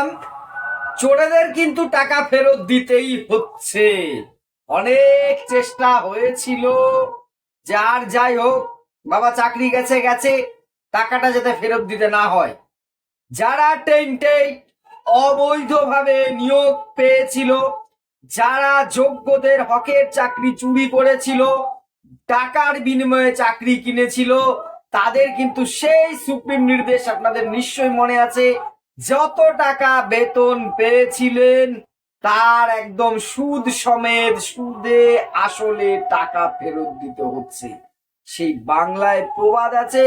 বললাম চোরেদের কিন্তু টাকা ফেরত দিতেই হচ্ছে। অনেক চেষ্টা হয়েছিল, যার যাই হোক বাবা চাকরি গেছে গেছে, টাকাটা যাতে ফেরত দিতে না হয়। যারা টেন্টেই অবৈধভাবে নিয়োগ পেয়েছিল, যারা যোগ্যদের হকের চাকরি চুরি করেছিল, টাকার বিনিময়ে চাকরি কিনেছিল, তাদের কিন্তু সেই সুপ্রিম নির্দেশ আপনাদের নিশ্চয়ই মনে আছে, যত টাকা বেতন পেয়েছিলেন তার একদম সুদ সমেত সুদে আসলে টাকা ফেরত দিতে হচ্ছে। সেই বাংলায় প্রবাদ আছে,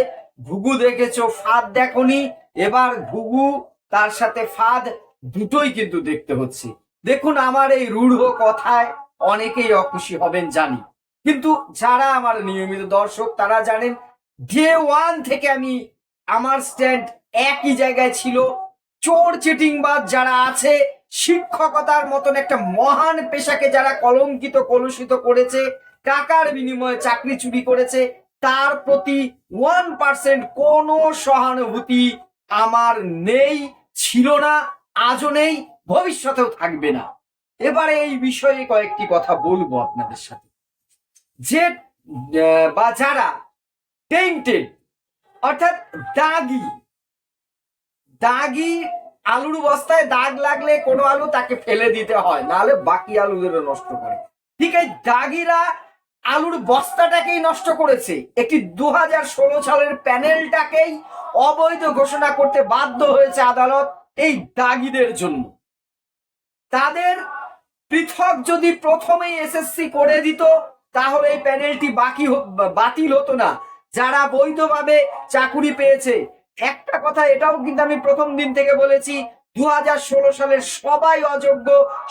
ঘুঘু দেখেছো ফাঁদ দেখনি, এবার ঘুঘু তার সাথে ফাঁদ দুটোই কিন্তু দেখতে হচ্ছে। দেখুন, আমার এই রূঢ় কথায় অনেকেই অখুশি হবেন জানি, কিন্তু যারা আমার নিয়মিত দর্শক তারা জানেন ডে ওয়ান থেকে আমি আমার স্ট্যান্ড একই জায়গায় ছিল। চোর চিটিংবাজ যারা আছে, শিক্ষকতার মতন একটা মহান পেশাকে যারা কলঙ্কিত কলুষিত করেছে, টাকার বিনিময়ে চাকরি চুরি করেছে, তার প্রতি 1% কোনো সহানুভূতি আমার নেই, ছিল না, আজও নেই, ভবিষ্যতেও থাকবে না। এবারে এই বিষয়ে কয়েকটি কথা বলবো আপনাদের সাথে। যে বা যারা টেন্টেড অর্থাৎ দাগি দাগি আলুর বস্তায় দাগ লাগলে কোনো আলু তাকে ফেলে দিতে হয়, নাহলে বাকি আলুগুলো নষ্ট করে। ঠিক এই দাগিরা আলুর বস্তাটাকেই নষ্ট করেছে। একটি 2016 সালের প্যানেলটাকেই অবৈধ ঘোষণা করতে বাধ্য হয়েছে আদালত এই দাগিদের জন্য। তাদের পৃথক যদি প্রথমেই এসএসসি করে দিত তাহলে এই প্যানেলটি বাতিল হতো না। যারা বৈধভাবে চাকুরি পেয়েছে, একটা কথা এটাও কিন্তু আমি প্রথম দিন থেকে বলেছি, 2016 সালের সবাই অযোগ্য,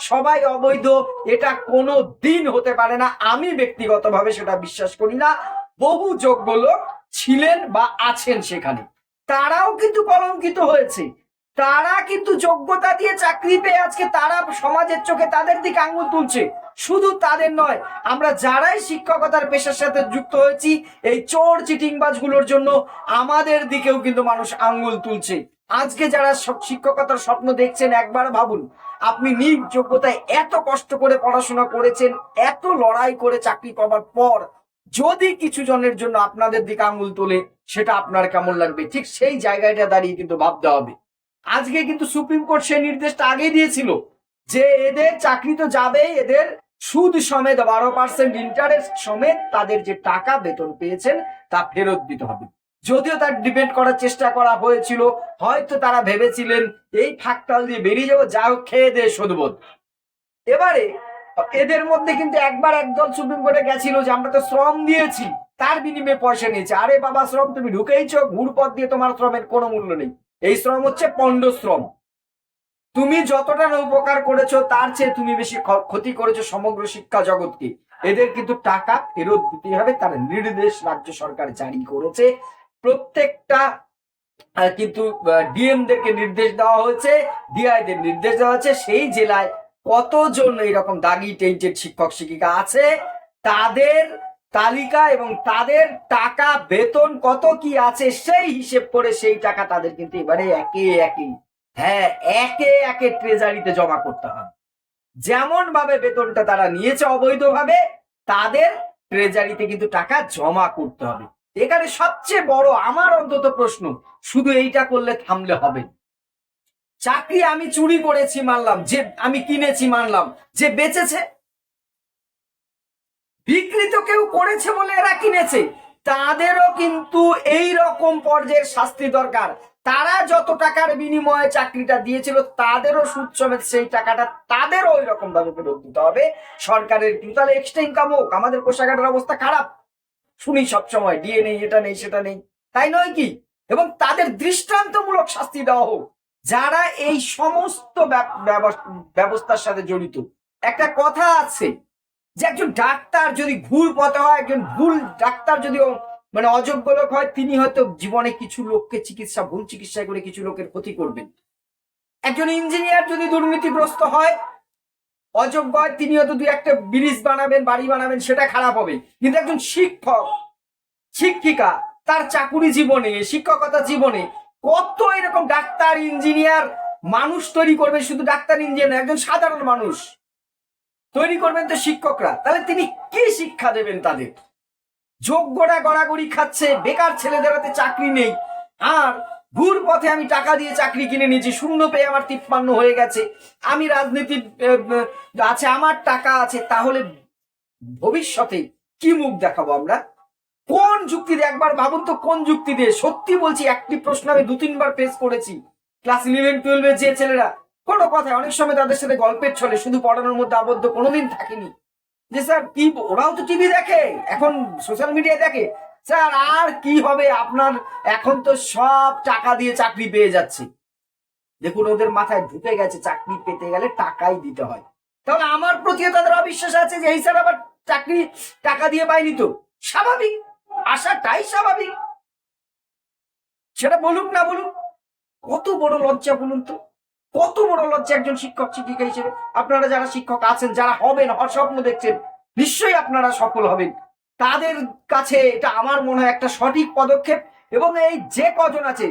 সবাই অবৈধ, এটা কোনো দিন হতে পারে না। আমি ব্যক্তিগতভাবে সেটা বিশ্বাস করি না। বহু যোগ্য লোক ছিলেন বা আছেন সেখানে, তারাও কিন্তু কলঙ্কিত হয়েছে। তারা কিন্তু যোগ্যতা দিয়ে চাকরি পেয়ে আজকে তারা সমাজের চোখে তাদের দিকে আঙুল তুলছে। শুধু তাদের নয়, আমরা যারাই শিক্ষকতার পেশার সাথে যুক্ত হয়েছি, এই চোর চিটিংবাজগুলোর জন্য আমাদের দিকেও কিন্তু মানুষ আঙ্গুল তুলছে। আজকে যারা শিক্ষকতার স্বপ্ন দেখছেন, একবার ভাবুন, আপনি নিজ যোগ্যতায় এত কষ্ট করে পড়াশোনা করেছেন, এত লড়াই করে চাকরি পাওয়ার পর যদি কিছু জনের জন্য আপনাদের দিকে আঙুল তোলে, সেটা আপনার কেমন লাগবে? ঠিক সেই জায়গাটা দাঁড়িয়ে কিন্তু ভাবতে হবে। আজকে কিন্তু সুপ্রিম কোর্ট সেই নির্দেশটা আগে দিয়েছিল যে এদের চাকরি তো যাবেই, এদের সুদ সমেত 12% ইন্টারেস্ট সমেত তাদের যে টাকা বেতন পেয়েছেন তা ফেরত দিতে হবে। যদিও তার ডিপেন্ড করার চেষ্টা করা হয়েছিল, হয়তো তারা ভেবেছিলেন এই ফাঁকতাল দিয়ে বেরিয়ে যাবো, যা হোক খেয়ে দিয়ে শোধবোধ। এবারে এদের মধ্যে কিন্তু একবার একদল সুপ্রিম কোর্টে গেছিল যে আমরা তো শ্রম দিয়েছি, তার বিনিময়ে পয়সা নিয়েছে। আরে বাবা, শ্রম তুমি ঢুকেইছো, ঘুরপথ দিয়ে তোমার শ্রমের কোনো মূল্য নেই। এই শ্রম হচ্ছে পণ্ড শ্রম। তুমি যতটা না উপকার করেছো তার চেয়ে তুমি বেশি ক্ষতি করেছো সমগ্র শিক্ষা জগৎকে। এদের কিন্তু টাকা ফেরত দিতে হবে, তার নির্দেশ রাজ্য সরকার জারি করেছে। প্রত্যেকটা কিন্তু ডিএমদেরকে নির্দেশ দেওয়া হয়েছে, ডিআইদের নির্দেশ দেওয়া হয়েছে, সেই জেলায় কতজন এরকম দাগি টেন্টেড শিক্ষক শিক্ষিকা আছে তাদের তালিকা এবং তাদের টাকা বেতন কত কি আছে সেই হিসেব করে সেই টাকা তাদের কিন্তু এবারে একে একে ট্রেজারিতে জমা করতে হবে। যেমন ভাবে বেতনটা তারা নিয়েছে অবৈধভাবে, তাদের ট্রেজারিতে কিন্তু টাকা জমা করতে হবে। এখানে সবচেয়ে বড় আমার অন্তত প্রশ্ন, শুধু এইটা করলে থামলে হবে? চাকরি আমি চুরি করেছি মানলাম, যে আমি কিনেছি মানলাম, যে বেচেছে বিক্রি তো কেউ করেছে বলে এরা কিনেছে, তাদেরও কিন্তু এই রকম পর্যায়ের শাস্তি দরকার। তারা যত টাকার বিনিময়ে চাকরিটা দিয়েছিল তাদেরও সুদ সমেত সেই টাকাটা তাদেরও ওই রকম ভাবে ফেরত দিতে হবে সরকারের। তাহলে এক্সট্রা ইনকাম হোক। আমাদের কোষাগারের অবস্থা খারাপ, শুনি সবসময় ডিএ নেই, এটা নেই, সেটা নেই, তাই নয় কি? এবং তাদের দৃষ্টান্তমূলক শাস্তি দেওয়া হোক যারা এই সমস্ত ব্যবস্থার সাথে জড়িত। একটা কথা আছে যে একজন ডাক্তার যদি ভুল পথে হয়, একজন ভুল ডাক্তার যদি মানে অযোগ্য লোক হয়, তিনি হয়তো জীবনে কিছু লোককে ভুল চিকিৎসা করে কিছু লোকের ক্ষতি করবেন। একজন ইঞ্জিনিয়ার যদি দুর্নীতিগ্রস্ত হয়, অযোগ্য হয়, তিনি হয়তো দুই একটা ব্রিজ বানাবেন, বাড়ি বানাবেন, সেটা খারাপ হবে। কিন্তু একজন শিক্ষক শিক্ষিকা তার চাকুরি জীবনে, শিক্ষকতা জীবনে কত এরকম ডাক্তার, ইঞ্জিনিয়ার মানুষ তৈরি করবে, শুধু ডাক্তার ইঞ্জিনিয়ার, একজন সাধারণ মানুষ তৈরি করবেন তো শিক্ষকরা, তাহলে তিনি কি শিক্ষা দেবেন তাদের? যোগ্যরা গড়াগড়ি খাচ্ছে, বেকার ছেলেদের হাতে চাকরি নেই, আর ঘুর পথে আমি টাকা দিয়ে চাকরি কিনে নিয়েছি, শূন্য পেয়ে আমার 53 হয়ে গেছে, আমি রাজনীতি আছে, আমার টাকা আছে, তাহলে ভবিষ্যতে কি মুখ দেখাবো আমরা? কোন যুক্তি দিয়ে, একবার ভাবুন তো, কোন যুক্তি দিয়ে? সত্যি বলছি, একটি প্রশ্ন আমি 2-3 বার ফেস করেছি। ক্লাস 11-12 যে ছেলেরা, কোনো কথায় অনেক সময় তাদের সাথে গল্পের ছলে, শুধু পড়ানোর মধ্যে আবদ্ধ কোনোদিন থাকেনি, যে স্যার কি, ওরাও তো টিভি দেখে, এখন সোশ্যাল মিডিয়ায় দেখে, স্যার আর কি হবে আপনার, এখন তো সব টাকা দিয়ে চাকরি পেয়ে যাচ্ছে। দেখুন, ওদের মাথায় ঢুকে গেছে চাকরি পেতে গেলে টাকাই দিতে হয়। তাহলে আমার প্রতিও তাদের অবিশ্বাস আছে যে এই স্যার আবার চাকরি টাকা দিয়ে পায়নি, তো স্বাভাবিক, আশাটাই স্বাভাবিক, সেটা বলুক না বলুক। কত বড় লজ্জা বলুন তো, কত বড় লজ্জা একজন শিক্ষক শিক্ষিকা হিসেবে। আপনারা যারা শিক্ষক আছেন, যারা হবেন, স্বপ্ন দেখছেন, নিশ্চয়ই আপনারা সফল হবেন, তাদের কাছে এটা আমার মনে হয় একটা সঠিক পদক্ষেপ। এবং এই যে কজন আছে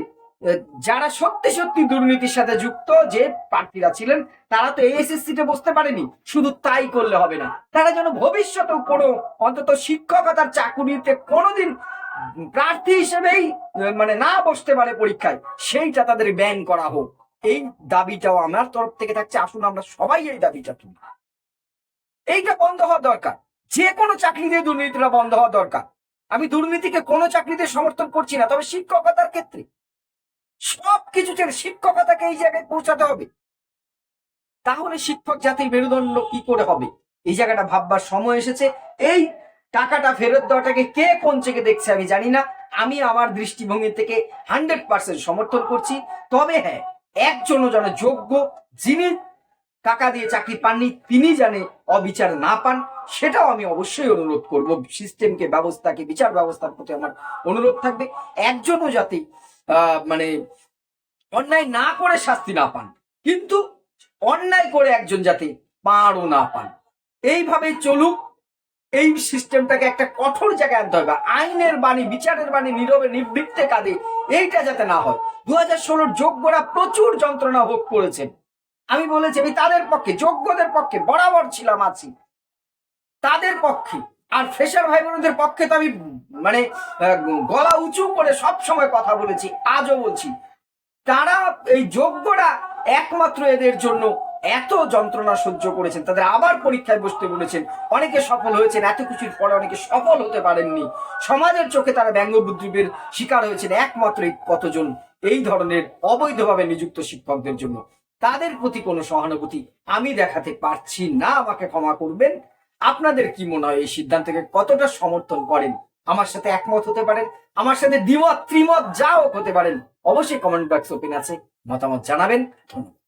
যারা সত্যি সত্যি দুর্নীতির সাথে যুক্ত, যে প্রার্থীরা ছিলেন, তারা তো এসএসসিতে বসতে পারেনি, শুধু তাই করলে হবে না, তারা যেন ভবিষ্যতেও কোনো অন্তত শিক্ষকতার চাকুরিতে কোনোদিন প্রার্থী হিসেবেই মানে না বসতে পারে পরীক্ষায়, সেইটা তাদের ব্যান করা হোক। এই দাবিটাও আমার তরফ থেকে থাকছে। আসুন আমরা সবাই এই দাবিটা তুলি, এইটা বন্ধ হওয়া দরকার। যে কোনো চাকরিতে দুর্নীতিটা বন্ধ হওয়া দরকার। আমি দুর্নীতিকে কোনো চাকরিতে সমর্থন করছি না, তবে শিক্ষকতার ক্ষেত্রে সবকিছু ছেড়ে শিক্ষকতাকে এই জায়গায় পৌঁছাতে হবে। তাহলে শিক্ষক জাতির মেরুদণ্ড কি করে হবে, এই জায়গাটা ভাববার সময় এসেছে। এই টাকাটা ফেরত দেওয়াটাকে কে কোন চেকে দেখছে আমি জানি না, আমি আমার দৃষ্টিভঙ্গি থেকে 100% সমর্থন করছি। তবে হ্যাঁ, একজনও যেন যোগ্য, যিনি টাকা দিয়ে চাকরি পাননি, তিনি জানে অবিচার না পান, সেটাও আমি অবশ্যই অনুরোধ করব। সিস্টেমকে, ব্যবস্থাকে, বিচার ব্যবস্থার প্রতি আমার অনুরোধ থাকবে, একজনও যাতে মানে অন্যায় না করে শাস্তি না পান, কিন্তু অন্যায় করে একজন যাতে পারও না পান। এইভাবে চলুক। এই সিস্টেমটাকে একটা কঠোর জায়গায় আনতে হবে। আইনের বাণী, বিচারের বাণী নীরবে নিবৃত্তে কাঁদে, এইটা যাতে না হয়। 2016 যোগ্যরা প্রচুর যন্ত্রণা ভোগ করেছেন, আমি বলেছি আমি তাদের পক্ষে, যোগ্যদের পক্ষে বরাবর ছিলাম, আছি তাদের পক্ষে। আর ফ্রেশার ভাই বোনদের পক্ষে তো আমি মানে গলা উঁচু করে সব সময় কথা বলেছি, আজও বলছি। তারা, এই যোগ্যরা একমাত্র এদের জন্য এত যন্ত্রণা সহ্য করেছেন, তাদের আবার পরীক্ষায় বসতে বলেছেন, অনেকে সফল হয়েছেন, এত কিছুর পরে অনেকে সফল হতে পারেননি, সমাজের চোখে তারা ব্যঙ্গ বিদ্রুপের শিকার হয়েছেন একমাত্র এই কতজন এই ধরনের অবৈধভাবে নিযুক্ত শিক্ষকদের জন্য। তাদের প্রতি কোনো সহানুভূতি আমি দেখাতে পারছি না, আমাকে ক্ষমা করবেন। আপনাদের কি মনে হয়, এই সিদ্ধান্তকে কতটা সমর্থন করেন? আমার সাথে একমত হতে পারেন, আমার সাথে দ্বিমত ত্রিমত যা হোক হতে পারেন, অবশ্যই কমেন্ট বক্স ওপেন আছে, মতামত জানাবেন। ধন্যবাদ।